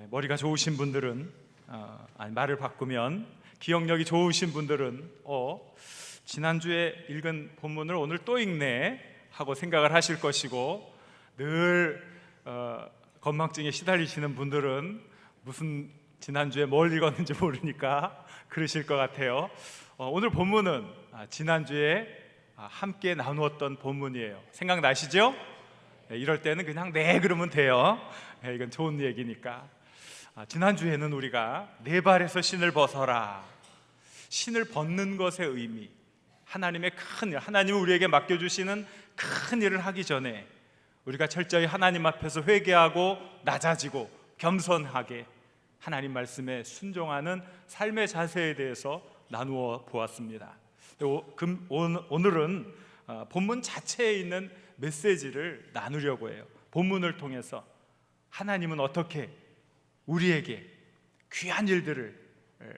머리가 좋으신 분들은 말을 바꾸면 기억력이 좋으신 분들은 지난주에 읽은 본문을 오늘 또 읽네 하고 생각을 하실 것이고, 늘 건망증에 시달리시는 분들은 무슨 지난주에 뭘 읽었는지 모르니까 그러실 것 같아요. 오늘 본문은 지난주에 함께 나누었던 본문이에요. 생각나시죠? 이럴 때는 그냥 네 그러면 돼요. 이건 좋은 얘기니까. 지난주에는 우리가 네 발에서 신을 벗어라, 신을 벗는 것의 의미, 하나님의 큰 일, 하나님이 우리에게 맡겨주시는 큰 일을 하기 전에 우리가 철저히 하나님 앞에서 회개하고 낮아지고 겸손하게 하나님 말씀에 순종하는 삶의 자세에 대해서 나누어 보았습니다. 오늘은 본문 자체에 있는 메시지를 나누려고 해요. 본문을 통해서 하나님은 어떻게 우리에게 귀한 일들을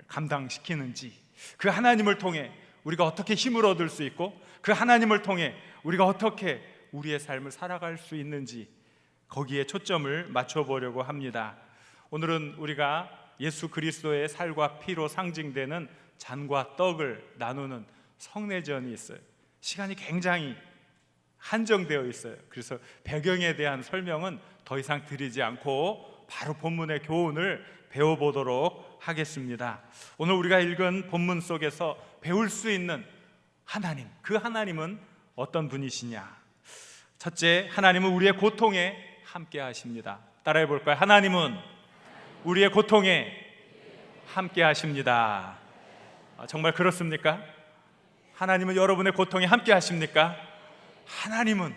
감당시키는지, 그 하나님을 통해 우리가 어떻게 힘을 얻을 수 있고, 그 하나님을 통해 우리가 어떻게 우리의 삶을 살아갈 수 있는지, 거기에 초점을 맞춰보려고 합니다. 오늘은 우리가 예수 그리스도의 살과 피로 상징되는 잔과 떡을 나누는 성례전이 있어요. 시간이 굉장히 한정되어 있어요. 그래서 배경에 대한 설명은 더 이상 드리지 않고 바로 본문의 교훈을 배워보도록 하겠습니다. 오늘 우리가 읽은 본문 속에서 배울 수 있는 하나님, 그 하나님은 어떤 분이시냐? 첫째, 하나님은 우리의 고통에 함께 하십니다. 따라해 볼까요? 하나님은 우리의 고통에 함께 하십니다. 정말 그렇습니까? 하나님은 여러분의 고통에 함께 하십니까? 하나님은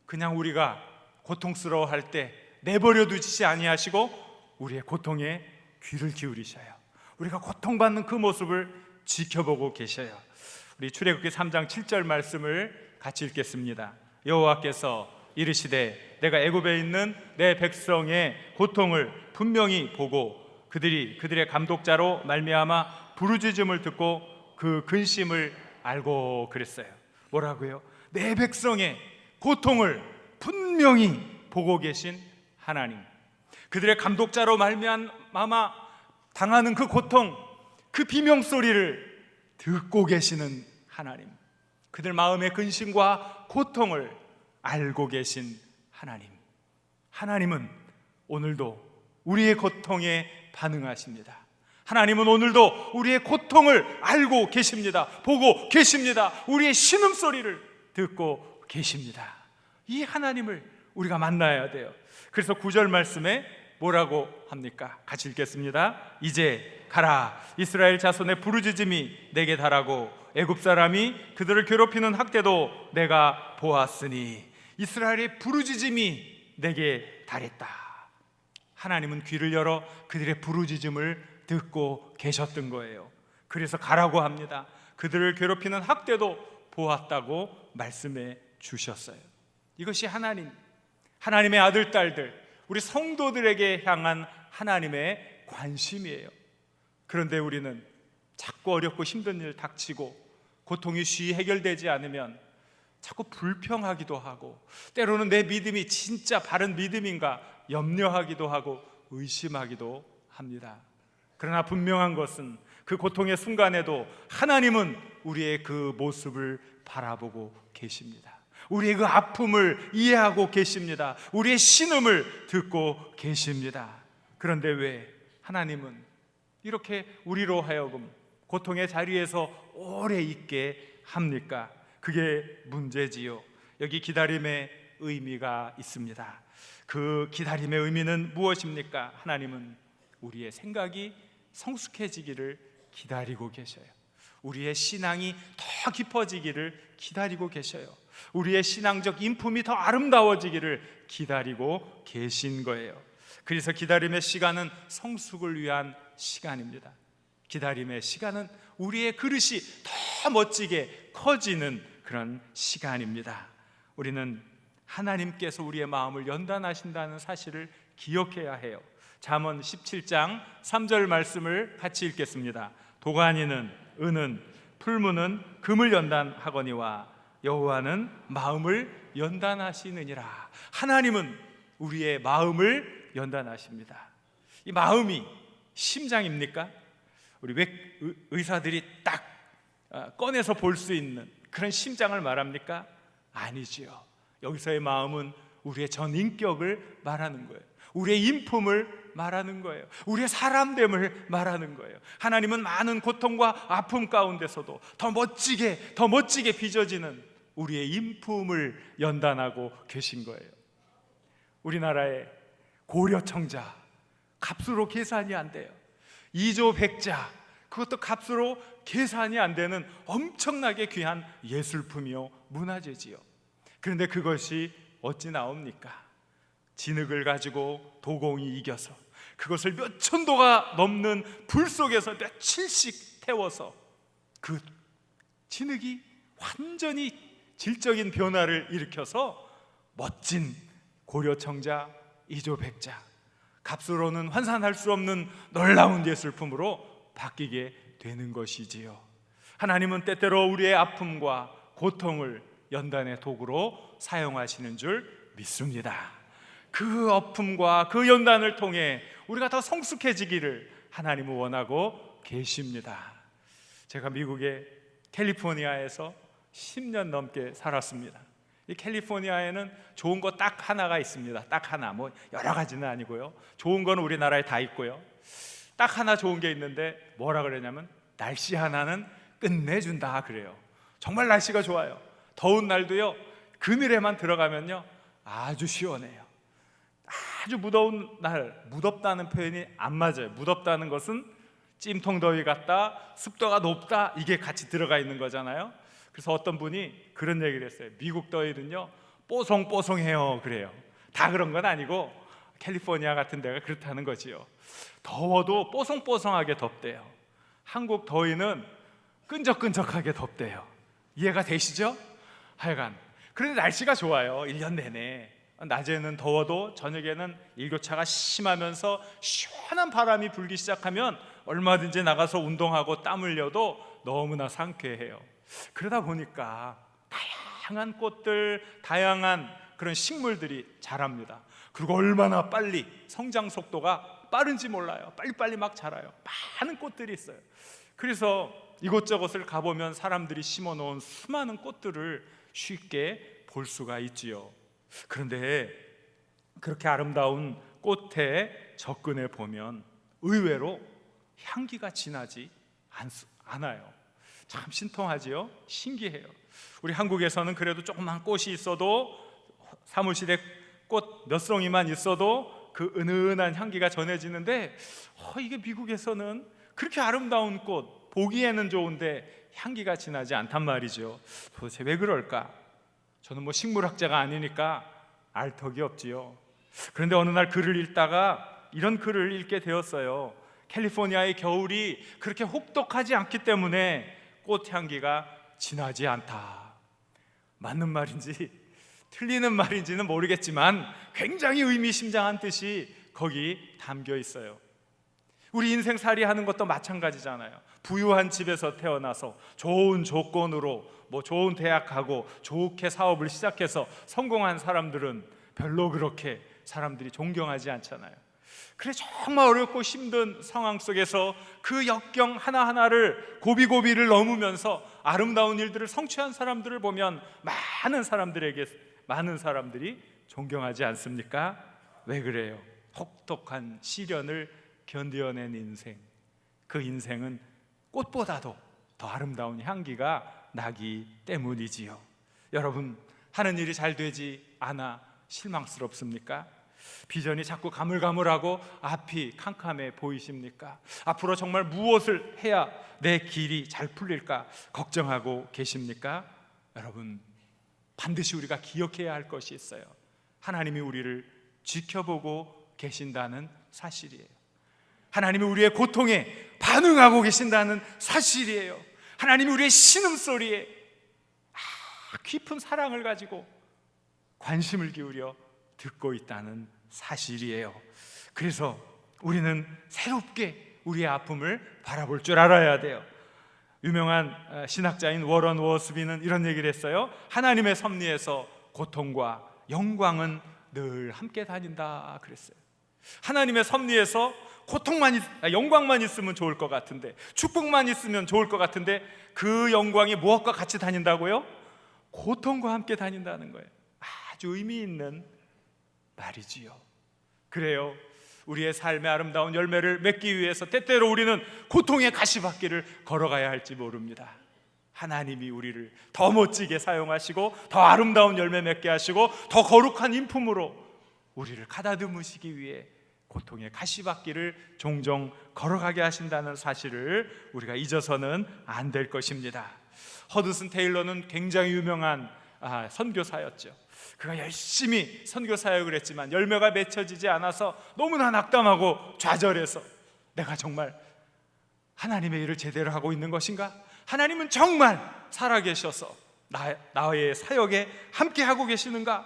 그냥 우리가 고통스러워할 때 내버려 두지 아니하시고 우리의 고통에 귀를 기울이셔요. 우리가 고통받는 그 모습을 지켜보고 계셔요. 우리 출애굽기 3장 7절 말씀을 같이 읽겠습니다. 여호와께서 이르시되 내가 애굽에 있는 내 백성의 고통을 분명히 보고 그들의 감독자로 말미암아 부르짖음을 듣고 그 근심을 알고 그랬어요. 뭐라고요? 내 백성의 고통을 분명히 보고 계신 하나님, 그들의 감독자로 말미암아 당하는 그 고통, 그 비명소리를 듣고 계시는 하나님, 그들 마음의 근심과 고통을 알고 계신 하나님. 하나님은 오늘도 우리의 고통에 반응하십니다. 하나님은 오늘도 우리의 고통을 알고 계십니다. 보고 계십니다. 우리의 신음소리를 듣고 계십니다. 이 하나님을 우리가 만나야 돼요. 그래서 9절 말씀에 뭐라고 합니까? 같이 읽겠습니다. 이제 가라, 이스라엘 자손의 부르짖음이 내게 달하고 애굽 사람이 그들을 괴롭히는 학대도 내가 보았으니. 이스라엘의 부르짖음이 내게 달했다. 하나님은 귀를 열어 그들의 부르짖음을 듣고 계셨던 거예요. 그래서 가라고 합니다. 그들을 괴롭히는 학대도 보았다고 말씀해 주셨어요. 이것이 하나님의 아들, 딸들, 우리 성도들에게 향한 하나님의 관심이에요. 그런데 우리는 자꾸 어렵고 힘든 일 닥치고 고통이 쉬이 해결되지 않으면 자꾸 불평하기도 하고, 때로는 내 믿음이 진짜 바른 믿음인가 염려하기도 하고 의심하기도 합니다. 그러나 분명한 것은 그 고통의 순간에도 하나님은 우리의 그 모습을 바라보고 계십니다. 우리의 그 아픔을 이해하고 계십니다. 우리의 신음을 듣고 계십니다. 그런데 왜 하나님은 이렇게 우리로 하여금 고통의 자리에서 오래 있게 합니까? 그게 문제지요. 여기 기다림의 의미가 있습니다. 그 기다림의 의미는 무엇입니까? 하나님은 우리의 생각이 성숙해지기를 기다리고 계셔요. 우리의 신앙이 더 깊어지기를 기다리고 계셔요. 우리의 신앙적 인품이 더 아름다워지기를 기다리고 계신 거예요. 그래서 기다림의 시간은 성숙을 위한 시간입니다. 기다림의 시간은 우리의 그릇이 더 멋지게 커지는 그런 시간입니다. 우리는 하나님께서 우리의 마음을 연단하신다는 사실을 기억해야 해요. 잠언 17장 3절 말씀을 같이 읽겠습니다. 도가니는 은은, 풀무는 금을 연단하거니와 여호와는 마음을 연단하시느니라. 하나님은 우리의 마음을 연단하십니다. 이 마음이 심장입니까? 우리 의사들이 딱 꺼내서 볼 수 있는 그런 심장을 말합니까? 아니지요. 여기서의 마음은 우리의 전인격을 말하는 거예요. 우리의 인품을 말하는 거예요. 우리의 사람됨을 말하는 거예요. 하나님은 많은 고통과 아픔 가운데서도 더 멋지게 빚어지는 우리의 인품을 연단하고 계신 거예요. 우리나라의 고려청자, 값으로 계산이 안 돼요. 2조 백자, 그것도 값으로 계산이 안 되는 엄청나게 귀한 예술품이요 문화재지요. 그런데 그것이 어찌 나옵니까? 진흙을 가지고 도공이 이겨서 그것을 몇 천도가 넘는 불 속에서 며칠씩 태워서 그 진흙이 완전히 질적인 변화를 일으켜서 멋진 고려청자 2조 백자, 값으로는 환산할 수 없는 놀라운 예술품으로 바뀌게 되는 것이지요. 하나님은 때때로 우리의 아픔과 고통을 연단의 도구로 사용하시는 줄 믿습니다. 그 아픔과 그 연단을 통해 우리가 더 성숙해지기를 하나님은 원하고 계십니다. 제가 미국의 캘리포니아에서 10년 넘게 살았습니다. 이 캘리포니아에는 좋은 거 딱 하나가 있습니다. 딱 하나, 뭐 여러 가지는 아니고요. 좋은 거는 우리나라에 다 있고요. 딱 하나 좋은 게 있는데 뭐라 그러냐면 날씨 하나는 끝내준다 그래요. 정말 날씨가 좋아요. 더운 날도요, 그늘에만 들어가면요 아주 시원해요. 아주 무더운 날, 무덥다는 표현이 안 맞아요. 무덥다는 것은 찜통 더위 같다, 습도가 높다, 이게 같이 들어가 있는 거잖아요. 그래서 어떤 분이 그런 얘기를 했어요. 미국 더위는요 뽀송뽀송해요 그래요. 다 그런 건 아니고 캘리포니아 같은 데가 그렇다는 거지요. 더워도 뽀송뽀송하게 덥대요. 한국 더위는 끈적끈적하게 덥대요. 이해가 되시죠? 하여간 그런데 날씨가 좋아요. 1년 내내. 낮에는 더워도 저녁에는 일교차가 심하면서 시원한 바람이 불기 시작하면 얼마든지 나가서 운동하고 땀 흘려도 너무나 상쾌해요. 그러다 보니까 다양한 꽃들, 다양한 그런 식물들이 자랍니다. 그리고 얼마나 빨리 성장 속도가 빠른지 몰라요. 빨리빨리 막 자라요. 많은 꽃들이 있어요. 그래서 이곳저곳을 가보면 사람들이 심어놓은 수많은 꽃들을 쉽게 볼 수가 있지요. 그런데 그렇게 아름다운 꽃에 접근해 보면 의외로 향기가 진하지 않아요. 참 신통하지요? 신기해요. 우리 한국에서는 그래도 조그만 꽃이 있어도, 사무실에 꽃 몇 송이만 있어도 그 은은한 향기가 전해지는데 이게 미국에서는 그렇게 아름다운 꽃, 보기에는 좋은데 향기가 진하지 않단 말이죠. 도대체 왜 그럴까? 저는 뭐 식물학자가 아니니까 알 턱이 없지요. 그런데 어느 날 글을 읽다가 이런 글을 읽게 되었어요. 캘리포니아의 겨울이 그렇게 혹독하지 않기 때문에 꽃향기가 진하지 않다. 맞는 말인지 틀리는 말인지는 모르겠지만 굉장히 의미심장한 뜻이 거기 담겨 있어요. 우리 인생살이 하는 것도 마찬가지잖아요. 부유한 집에서 태어나서 좋은 조건으로 좋은 대학 가고 좋게 사업을 시작해서 성공한 사람들은 별로 그렇게 사람들이 존경하지 않잖아요. 그래 정말 어렵고 힘든 상황 속에서 그 역경 하나하나를 고비고비를 넘으면서 아름다운 일들을 성취한 사람들을 보면 많은 사람들이 존경하지 않습니까? 왜 그래요? 혹독한 시련을 견뎌낸 인생, 그 인생은 꽃보다도 더 아름다운 향기가 나기 때문이지요. 여러분, 하는 일이 잘 되지 않아 실망스럽습니까? 비전이 자꾸 가물가물하고 앞이 캄캄해 보이십니까? 앞으로 정말 무엇을 해야 내 길이 잘 풀릴까 걱정하고 계십니까? 여러분, 반드시 우리가 기억해야 할 것이 있어요. 하나님이 우리를 지켜보고 계신다는 사실이에요. 하나님이 우리의 고통에 반응하고 계신다는 사실이에요. 하나님이 우리의 신음소리에 깊은 사랑을 가지고 관심을 기울여 듣고 있다는 사실이에요. 그래서 우리는 새롭게 우리의 아픔을 바라볼 줄 알아야 돼요. 유명한 신학자인 워런 워스비는 이런 얘기를 했어요. 하나님의 섭리에서 고통과 영광은 늘 함께 다닌다 그랬어요. 하나님의 섭리에서 영광만 있으면 좋을 것 같은데, 축복만 있으면 좋을 것 같은데, 그 영광이 무엇과 같이 다닌다고요? 고통과 함께 다닌다는 거예요. 아주 의미 있는 말이지요. 그래요, 우리의 삶의 아름다운 열매를 맺기 위해서 때때로 우리는 고통의 가시밭길을 걸어가야 할지 모릅니다. 하나님이 우리를 더 멋지게 사용하시고 더 아름다운 열매 맺게 하시고 더 거룩한 인품으로 우리를 가다듬으시기 위해 고통의 가시밭길을 종종 걸어가게 하신다는 사실을 우리가 잊어서는 안 될 것입니다. 허드슨 테일러는 굉장히 유명한 선교사였죠. 그가 열심히 선교 사역을 했지만 열매가 맺혀지지 않아서 너무나 낙담하고 좌절해서 내가 정말 하나님의 일을 제대로 하고 있는 것인가? 하나님은 정말 살아계셔서 나의 사역에 함께 하고 계시는가?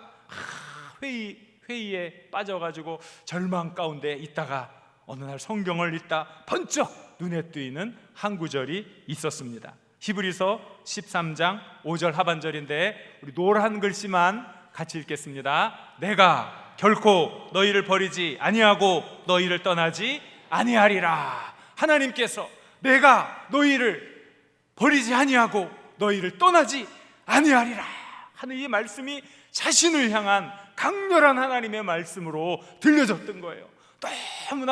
회의에 빠져가지고 절망 가운데 있다가 어느 날 성경을 읽다 번쩍 눈에 띄는 한 구절이 있었습니다. 히브리서 13장 5절 하반절인데 우리 노란 글씨만 같이 읽겠습니다. 내가 결코 너희를 버리지 아니하고 너희를 떠나지 아니하리라. 하나님께서 내가 너희를 버리지 아니하고 너희를 떠나지 아니하리라 하는 이 말씀이 자신을 향한 강렬한 하나님의 말씀으로 들려졌던 거예요.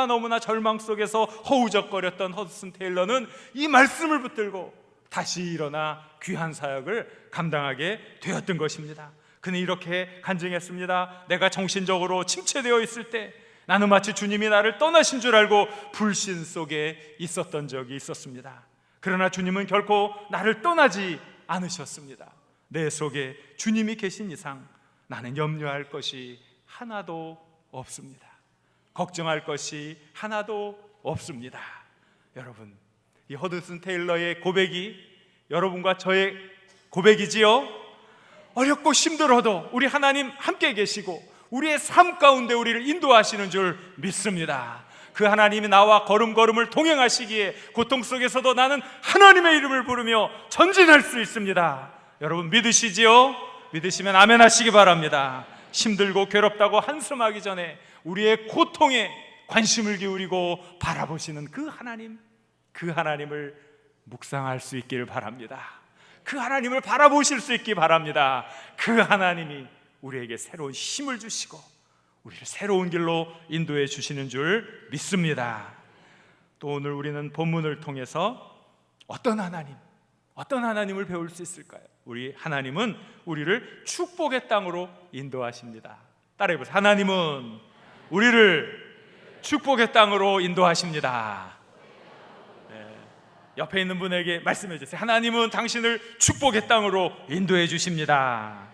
너무나 절망 속에서 허우적거렸던 허드슨 테일러는 이 말씀을 붙들고 다시 일어나 귀한 사역을 감당하게 되었던 것입니다. 그는 이렇게 간증했습니다. 내가 정신적으로 침체되어 있을 때 나는 마치 주님이 나를 떠나신 줄 알고 불신 속에 있었던 적이 있었습니다. 그러나 주님은 결코 나를 떠나지 않으셨습니다. 내 속에 주님이 계신 이상 나는 염려할 것이 하나도 없습니다. 걱정할 것이 하나도 없습니다. 여러분, 이 허드슨 테일러의 고백이 여러분과 저의 고백이지요. 어렵고 힘들어도 우리 하나님 함께 계시고 우리의 삶 가운데 우리를 인도하시는 줄 믿습니다. 그 하나님이 나와 걸음걸음을 동행하시기에 고통 속에서도 나는 하나님의 이름을 부르며 전진할 수 있습니다. 여러분 믿으시지요? 믿으시면 아멘 하시기 바랍니다. 힘들고 괴롭다고 한숨하기 전에 우리의 고통에 관심을 기울이고 바라보시는 그 하나님을 묵상할 수 있기를 바랍니다. 그 하나님을 바라보실 수 있기 바랍니다. 그 하나님이 우리에게 새로운 힘을 주시고 우리를 새로운 길로 인도해 주시는 줄 믿습니다. 또 오늘 우리는 본문을 통해서 어떤 하나님을 배울 수 있을까요? 우리 하나님은 우리를 축복의 땅으로 인도하십니다. 따라해 보세요. 하나님은 우리를 축복의 땅으로 인도하십니다. 옆에 있는 분에게 말씀해 주세요. 하나님은 당신을 축복의 땅으로 인도해 주십니다.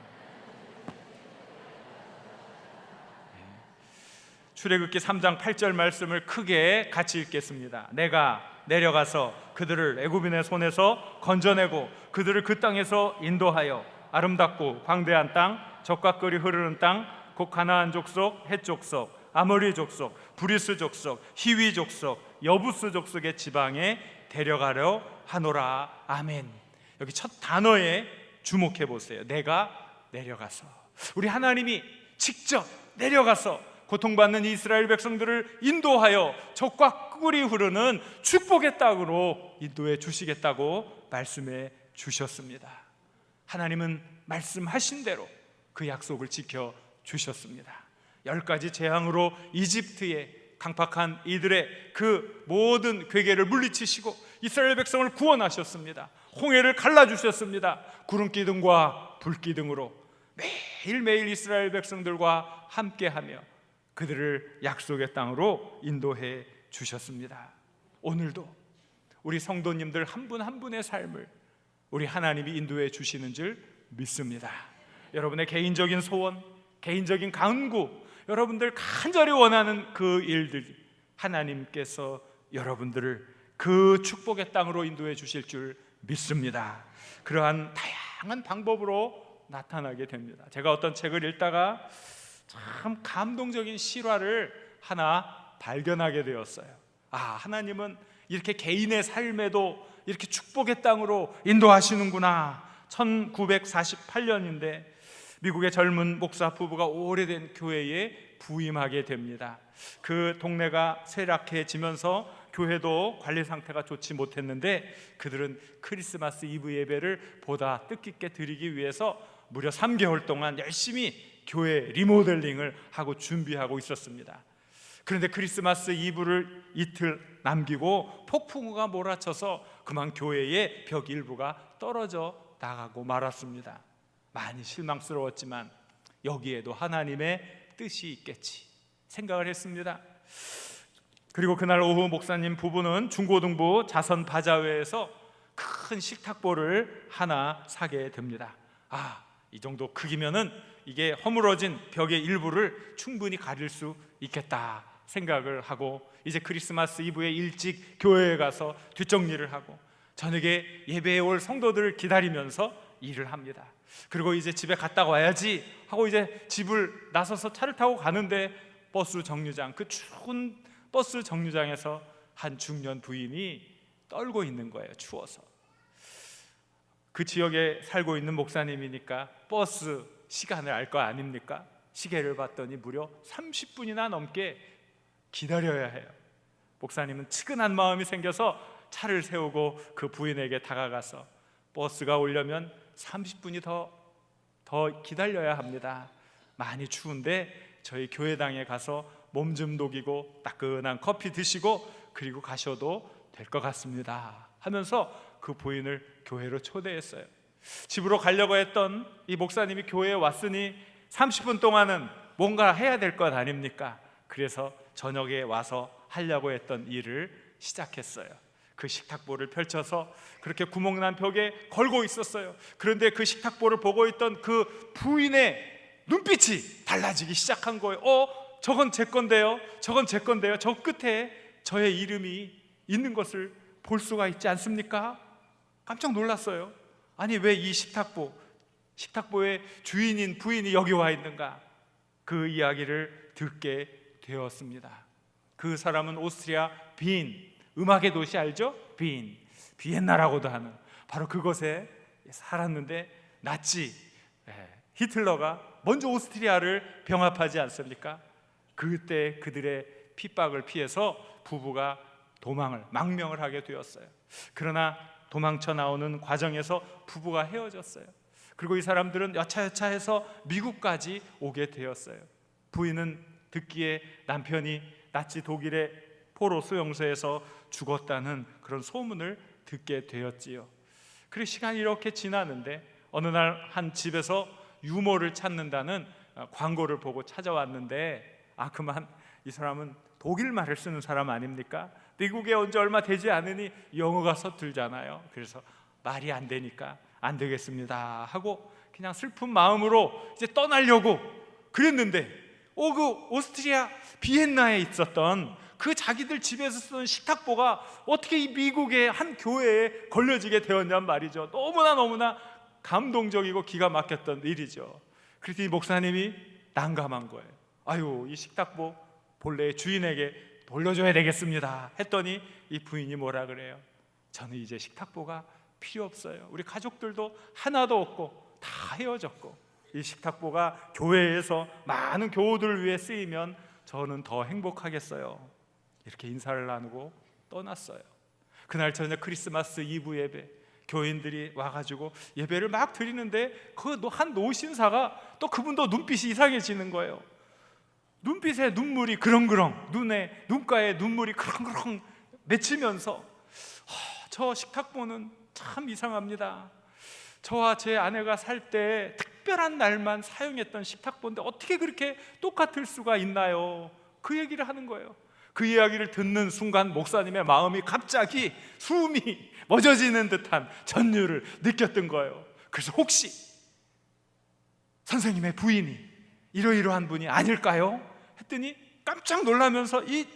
출애굽기 3장 8절 말씀을 크게 같이 읽겠습니다. 내가 내려가서 그들을 애굽인의 손에서 건져내고 그들을 그 땅에서 인도하여 아름답고 광대한 땅, 젖과 꿀이 흐르는 땅, 곧 가나안 족속, 헷 족속, 아모리 족속, 브리스 족속, 히위 족속, 여부스 족속의 지방에 데려가려 하노라. 아멘. 여기 첫 단어에 주목해 보세요. 내가 내려가서. 우리 하나님이 직접 내려가서 고통받는 이스라엘 백성들을 인도하여 젖과 꿀이 흐르는 축복의 땅으로 인도해 주시겠다고 말씀해 주셨습니다. 하나님은 말씀하신 대로 그 약속을 지켜 주셨습니다. 10가지 재앙으로 이집트의 강팍한 이들의 그 모든 괴계를 물리치시고 이스라엘 백성을 구원하셨습니다. 홍해를 갈라주셨습니다. 구름기둥과 불기둥으로 매일매일 이스라엘 백성들과 함께하며 그들을 약속의 땅으로 인도해 주셨습니다. 오늘도 우리 성도님들 한 분 한 분의 삶을 우리 하나님이 인도해 주시는 줄 믿습니다. 여러분의 개인적인 소원, 개인적인 간구, 여러분들 간절히 원하는 그 일들, 하나님께서 여러분들을 그 축복의 땅으로 인도해 주실 줄 믿습니다. 그러한 다양한 방법으로 나타나게 됩니다. 제가 어떤 책을 읽다가 참 감동적인 실화를 하나 발견하게 되었어요. 하나님은 이렇게 개인의 삶에도 이렇게 축복의 땅으로 인도하시는구나. 1948년인데 미국의 젊은 목사 부부가 오래된 교회에 부임하게 됩니다. 그 동네가 쇠락해지면서 교회도 관리 상태가 좋지 못했는데 그들은 크리스마스 이브 예배를 보다 뜻깊게 드리기 위해서 무려 3개월 동안 열심히 교회 리모델링을 하고 준비하고 있었습니다. 그런데 크리스마스 이브를 이틀 남기고 폭풍우가 몰아쳐서 그만 교회의 벽 일부가 떨어져 나가고 말았습니다. 많이 실망스러웠지만 여기에도 하나님의 뜻이 있겠지 생각을 했습니다. 그리고 그날 오후 목사님 부부는 중고등부 자선 바자회에서 큰 식탁보를 하나 사게 됩니다. 이 정도 크기면은 이게 허물어진 벽의 일부를 충분히 가릴 수 있겠다 생각을 하고 이제 크리스마스 이브에 일찍 교회에 가서 뒷정리를 하고 저녁에 예배에 올 성도들을 기다리면서 일을 합니다. 그리고 이제 집에 갔다 와야지 하고 이제 집을 나서서 차를 타고 가는데 버스 정류장, 그 추운 버스 정류장에서 한 중년 부인이 떨고 있는 거예요. 추워서. 그 지역에 살고 있는 목사님이니까 버스 시간을 알 거 아닙니까? 시계를 봤더니 무려 30분이나 넘게 기다려야 해요. 목사님은 측은한 마음이 생겨서 차를 세우고 그 부인에게 다가가서 버스가 오려면 30분이 더 기다려야 합니다. 많이 추운데 저희 교회당에 가서 몸 좀 녹이고 따끈한 커피 드시고 그리고 가셔도 될 것 같습니다 하면서 그 부인을 교회로 초대했어요. 집으로 가려고 했던 이 목사님이 교회에 왔으니 30분 동안은 뭔가 해야 될 것 아닙니까? 그래서 저녁에 와서 하려고 했던 일을 시작했어요. 그 식탁보를 펼쳐서 그렇게 구멍난 벽에 걸고 있었어요. 그런데 그 식탁보를 보고 있던 그 부인의 눈빛이 달라지기 시작한 거예요. 저건 제 건데요. 저건 제 건데요. 저 끝에 저의 이름이 있는 것을 볼 수가 있지 않습니까? 깜짝 놀랐어요. 아니 왜 이 식탁보의 주인인 부인이 여기 와 있는가? 그 이야기를 듣게 되었습니다. 그 사람은 오스트리아 빈, 음악의 도시 알죠? 비엔나라고도 하는 바로 그곳에 살았는데 나치 히틀러가 먼저 오스트리아를 병합하지 않습니까? 그때 그들의 핍박을 피해서 부부가 망명을 하게 되었어요. 그러나 도망쳐 나오는 과정에서 부부가 헤어졌어요. 그리고 이 사람들은 여차여차해서 미국까지 오게 되었어요. 부인은 듣기에 남편이 나치 독일의 포로 수용소에서 죽었다는 그런 소문을 듣게 되었지요. 그리고 시간이 이렇게 지나는데 어느 날 한 집에서 유모를 찾는다는 광고를 보고 찾아왔는데 그만 이 사람은 독일말을 쓰는 사람 아닙니까? 미국에 온 지 얼마 되지 않으니 영어가 서툴잖아요. 그래서 말이 안 되니까 안 되겠습니다 하고 그냥 슬픈 마음으로 이제 떠나려고 그랬는데 그 오스트리아 비엔나에 있었던 그 자기들 집에서 쓰는 식탁보가 어떻게 이 미국의 한 교회에 걸려지게 되었냔 말이죠. 너무나 감동적이고 기가 막혔던 일이죠. 그래서 이 목사님이 난감한 거예요. 이 식탁보 본래 주인에게 돌려줘야 되겠습니다 했더니 이 부인이 뭐라 그래요? 저는 이제 식탁보가 필요 없어요. 우리 가족들도 하나도 없고 다 헤어졌고 이 식탁보가 교회에서 많은 교우들을 위해 쓰이면 저는 더 행복하겠어요. 이렇게 인사를 나누고 떠났어요. 그날 저녁 크리스마스 이브 예배, 교인들이 와가지고 예배를 막 드리는데 그 한 노신사가 또 그분도 눈빛이 이상해지는 거예요. 눈빛에 눈물이 그렁그렁, 눈가에 눈물이 그렁그렁 맺히면서 저 식탁보는 참 이상합니다. 저와 제 아내가 살 때 특별한 날만 사용했던 식탁보인데 어떻게 그렇게 똑같을 수가 있나요? 그 얘기를 하는 거예요. 그 이야기를 듣는 순간 목사님의 마음이 갑자기 숨이 멎어지는 듯한 전율을 느꼈던 거예요. 그래서 혹시 선생님의 부인이 이러이러한 분이 아닐까요? 했더니 깜짝 놀라면서 이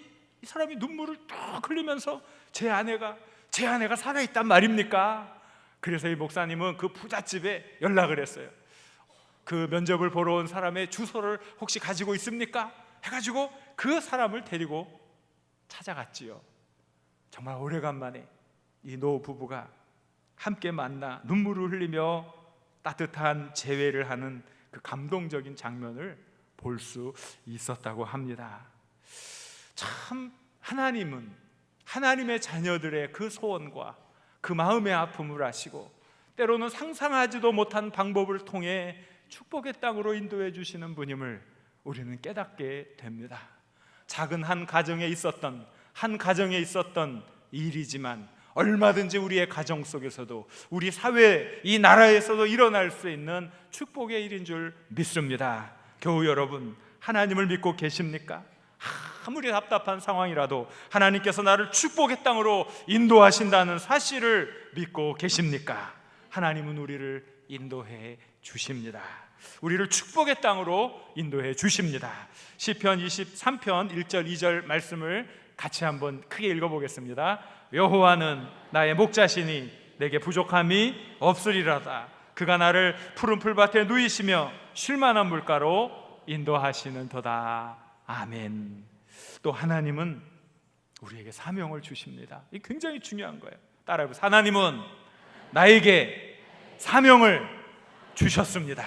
사람이 눈물을 뚝 흘리면서 제 아내가 살아있단 말입니까? 그래서 이 목사님은 그 부잣집에 연락을 했어요. 그 면접을 보러 온 사람의 주소를 혹시 가지고 있습니까? 해가지고 그 사람을 데리고 찾아갔지요. 정말 오래간만에 이 노부부가 함께 만나 눈물을 흘리며 따뜻한 재회를 하는 그 감동적인 장면을 볼 수 있었다고 합니다. 참 하나님은 하나님의 자녀들의 그 소원과 그 마음의 아픔을 아시고 때로는 상상하지도 못한 방법을 통해 축복의 땅으로 인도해 주시는 분임을 우리는 깨닫게 됩니다. 작은 한 가정에 있었던 일이지만 얼마든지 우리의 가정 속에서도 우리 사회, 이 나라에서도 일어날 수 있는 축복의 일인 줄 믿습니다. 교우 여러분, 하나님을 믿고 계십니까? 아무리 답답한 상황이라도 하나님께서 나를 축복의 땅으로 인도하신다는 사실을 믿고 계십니까? 하나님은 우리를 인도해 주십니다. 우리를 축복의 땅으로 인도해 주십니다. 시편 23편 1절 2절 말씀을 같이 한번 크게 읽어보겠습니다. 여호와는 나의 목자시니 내게 부족함이 없으리로다. 그가 나를 푸른 풀밭에 누이시며 쉴만한 물가로 인도하시는도다. 아멘. 또 하나님은 우리에게 사명을 주십니다. 이게 굉장히 중요한 거예요. 따라해보세요. 하나님은 나에게 사명을 주셨습니다.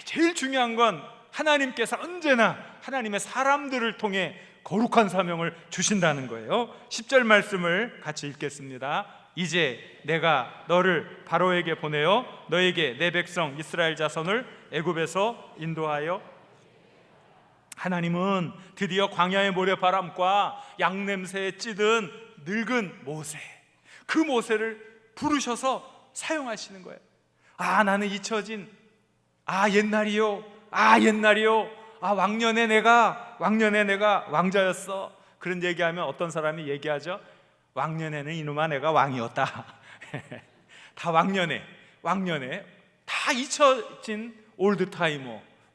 제일 중요한 건 하나님께서 언제나 하나님의 사람들을 통해 거룩한 사명을 주신다는 거예요. 10절 말씀을 같이 읽겠습니다. 이제 내가 너를 바로에게 보내어 너에게 내 백성 이스라엘 자손을 애굽에서 인도하여. 하나님은 드디어 광야의 모래바람과 양냄새에 찌든 늙은 모세, 그 모세를 부르셔서 사용하시는 거예요. 나는 잊혀진 옛날이요. 왕년에 내가 왕자였어. 그런 얘기하면 어떤 사람이 얘기하죠. 왕년에는 이놈아 내가 왕이었다. 다 왕년에 다 잊혀진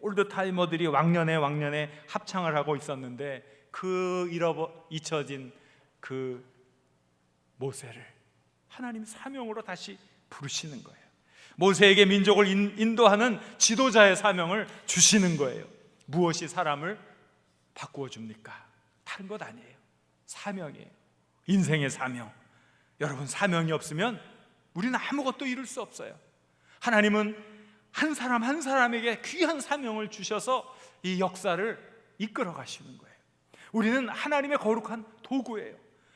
올드타이머들이 왕년에 합창을 하고 있었는데 그 잊혀진 그 모세를 하나님 사명으로 다시 부르시는 거예요. 모세에게 민족을 인도하는 지도자의 사명을 주시는 거예요. 무엇이 사람을 바꾸어 줍니까? 다른 것 아니에요. 사명이에요. 인생의 사명. 여러분, 사명이 없으면 우리는 아무것도 이룰 수 없어요. 하나님은 한 사람 한 사람에게 귀한 사명을 주셔서 이 역사를 이끌어 가시는 거예요. 우리는 하나님의 거룩한 도구예요.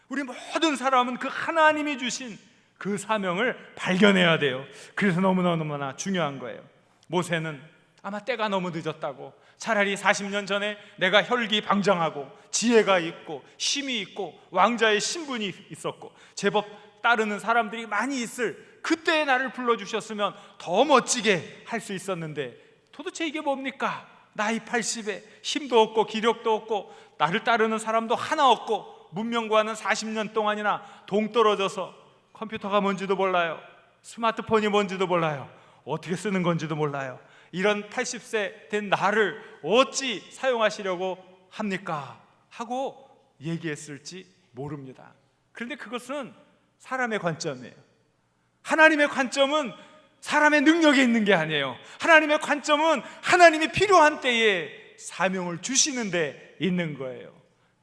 우리 모든 사람은 그 하나님이 주신 그 사명을 발견해야 돼요. 그래서 너무나 중요한 거예요. 모세는 아마 때가 너무 늦었다고, 차라리 40년 전에 내가 혈기방장하고 지혜가 있고 힘이 있고 왕자의 신분이 있었고 제법 따르는 사람들이 많이 있을 그때의 나를 불러주셨으면 더 멋지게 할 수 있었는데 도대체 이게 뭡니까? 나이 80에 힘도 없고 기력도 없고 나를 따르는 사람도 하나 없고 문명과는 40년 동안이나 동떨어져서 컴퓨터가 뭔지도 몰라요. 스마트폰이 뭔지도 몰라요. 어떻게 쓰는 건지도 몰라요. 이런 80세 된 나를 어찌 사용하시려고 합니까? 하고 얘기했을지 모릅니다. 그런데 그것은 사람의 관점이에요. 하나님의 관점은 사람의 능력에 있는 게 아니에요. 하나님의 관점은 하나님이 필요한 때에 사명을 주시는 데 있는 거예요.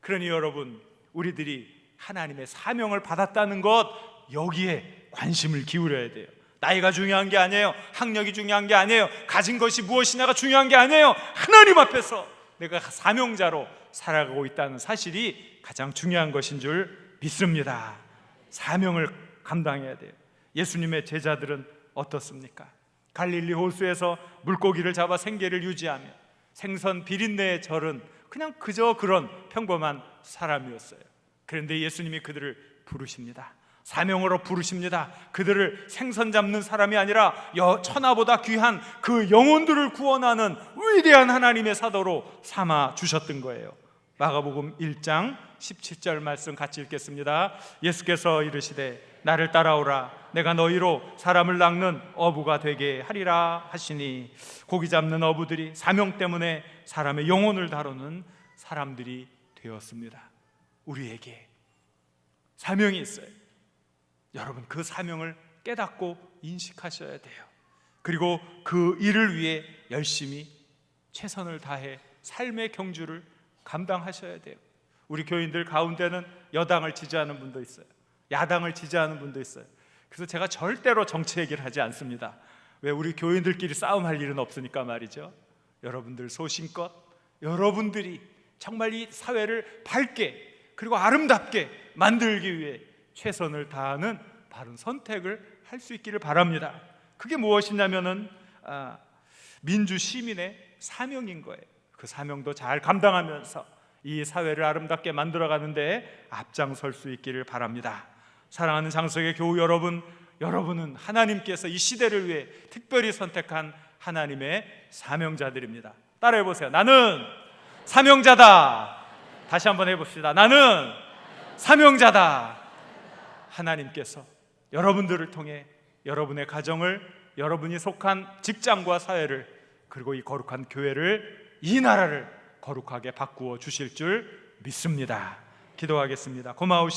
그러니 여러분, 우리들이 하나님의 사명을 받았다는 것, 여기에 관심을 기울여야 돼요. 나이가 중요한 게 아니에요. 학력이 중요한 게 아니에요. 가진 것이 무엇이냐가 중요한 게 아니에요. 하나님 앞에서 내가 사명자로 살아가고 있다는 사실이 가장 중요한 것인 줄 믿습니다. 사명을 감당해야 돼요. 예수님의 제자들은 어떻습니까? 갈릴리 호수에서 물고기를 잡아 생계를 유지하며 생선 비린내에 절은 그냥 그저 그런 평범한 사람이었어요. 그런데 예수님이 그들을 부르십니다. 사명으로 부르십니다. 그들을 생선 잡는 사람이 아니라 천하보다 귀한 그 영혼들을 구원하는 위대한 하나님의 사도로 삼아 주셨던 거예요. 마가복음 1장 17절 말씀 같이 읽겠습니다. 예수께서 이르시되 나를 따라오라. 내가 너희로 사람을 낚는 어부가 되게 하리라 하시니, 고기 잡는 어부들이 사명 때문에 사람의 영혼을 다루는 사람들이 되었습니다. 우리에게 사명이 있어요. 여러분, 그 사명을 깨닫고 인식하셔야 돼요. 그리고 그 일을 위해 열심히 최선을 다해 삶의 경주를 감당하셔야 돼요. 우리 교인들 가운데는 여당을 지지하는 분도 있어요. 야당을 지지하는 분도 있어요. 그래서 제가 절대로 정치 얘기를 하지 않습니다. 왜? 우리 교인들끼리 싸움할 일은 없으니까 말이죠. 여러분들 소신껏 여러분들이 정말 이 사회를 밝게 그리고 아름답게 만들기 위해 최선을 다하는 바른 선택을 할 수 있기를 바랍니다. 그게 무엇이냐면은 민주 시민의 사명인 거예요. 그 사명도 잘 감당하면서 이 사회를 아름답게 만들어가는데 앞장설 수 있기를 바랍니다. 사랑하는 장성의 교우 여러분, 여러분은 하나님께서 이 시대를 위해 특별히 선택한 하나님의 사명자들입니다. 따라해 보세요. 나는 사명자다. 다시 한번 해봅시다. 나는 사명자다. 하나님께서 여러분들을 통해 여러분의 가정을, 여러분이 속한 직장과 사회를, 그리고 이 거룩한 교회를, 이 나라를 거룩하게 바꾸어 주실 줄 믿습니다. 기도하겠습니다. 고마우신